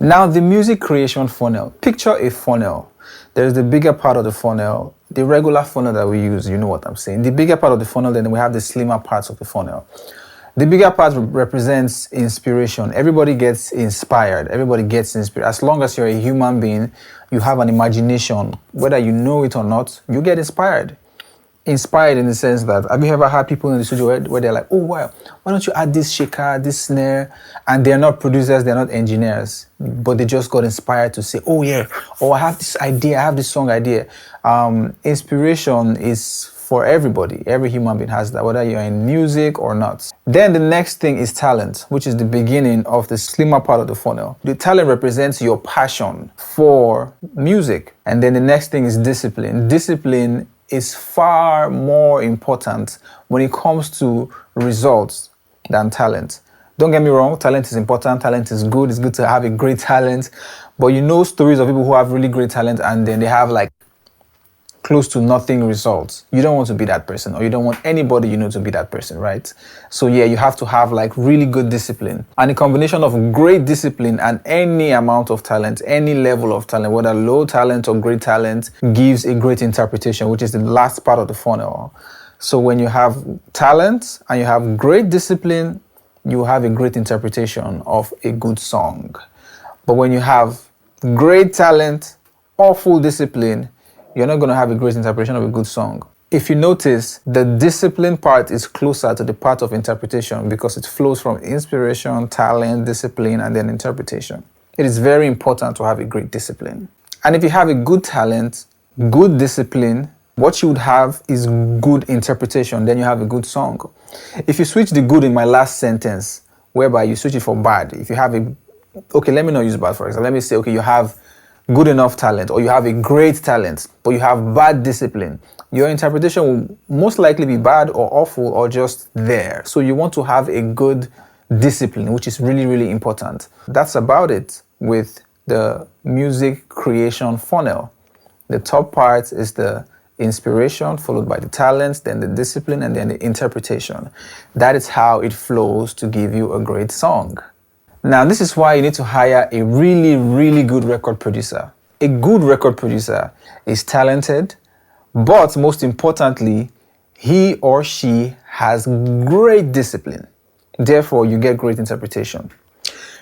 Now, the music creation funnel. Picture a funnel. There's the bigger part of the funnel, the regular funnel that we use, you know what I'm saying. The bigger part of the funnel, then we have the slimmer parts of the funnel. The bigger part represents inspiration. Everybody gets inspired. Everybody gets inspired. As long as you're a human being, you have an imagination. Whether you know it or not, you get inspired. Inspired in the sense that, have you ever had people in the studio where they're like, oh, wow, why don't you add this shaker, this snare? And they're not producers, they're not engineers, but they just got inspired to say, oh, yeah, oh, I have this idea, I have this song idea. Inspiration is for everybody. Every human being has that, whether you're in music or not. Then the next thing is talent, which is the beginning of the slimmer part of the funnel. The talent represents your passion for music. And then the next thing is discipline. Discipline is far more important when it comes to results than talent. Don't get me wrong, talent is important, talent is good, it's good to have a great talent, but you know stories of people who have really great talent and then they have like close to nothing results. You don't want to be that person, or you don't want anybody you know to be that person, right? So yeah, you have to have like really good discipline. And a combination of great discipline and any amount of talent, any level of talent, whether low talent or great talent, gives a great interpretation, which is the last part of the funnel. So when you have talent and you have great discipline, you have a great interpretation of a good song. But when you have great talent, awful discipline, you're not going to have a great interpretation of a good song. If you notice, the discipline part is closer to the part of interpretation because it flows from inspiration, talent, discipline, and then interpretation. It is very important to have a great discipline. And if you have a good talent, good discipline, what you would have is good interpretation, then you have a good song. If you switch the good in my last sentence, whereby you switch it for bad, if you have okay, let me not use bad for example. Let me say, okay, you have good enough talent, or you have a great talent, but you have bad discipline, your interpretation will most likely be bad or awful or just there. So you want to have a good discipline, which is really, really important. That's about it with the music creation funnel. The top part is the inspiration, followed by the talents, then the discipline, and then the interpretation. That is how it flows to give you a great song. Now, this is why you need to hire a really, really good record producer. A good record producer is talented, but most importantly, he or she has great discipline. Therefore, you get great interpretation.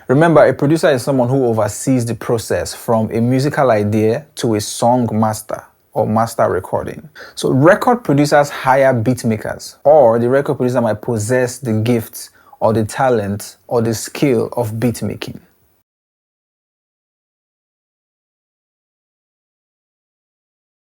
Remember, a producer is someone who oversees the process from a musical idea to a song master or master recording. So record producers hire beat makers, or the record producer might possess the gifts or the talent or the skill of beat making.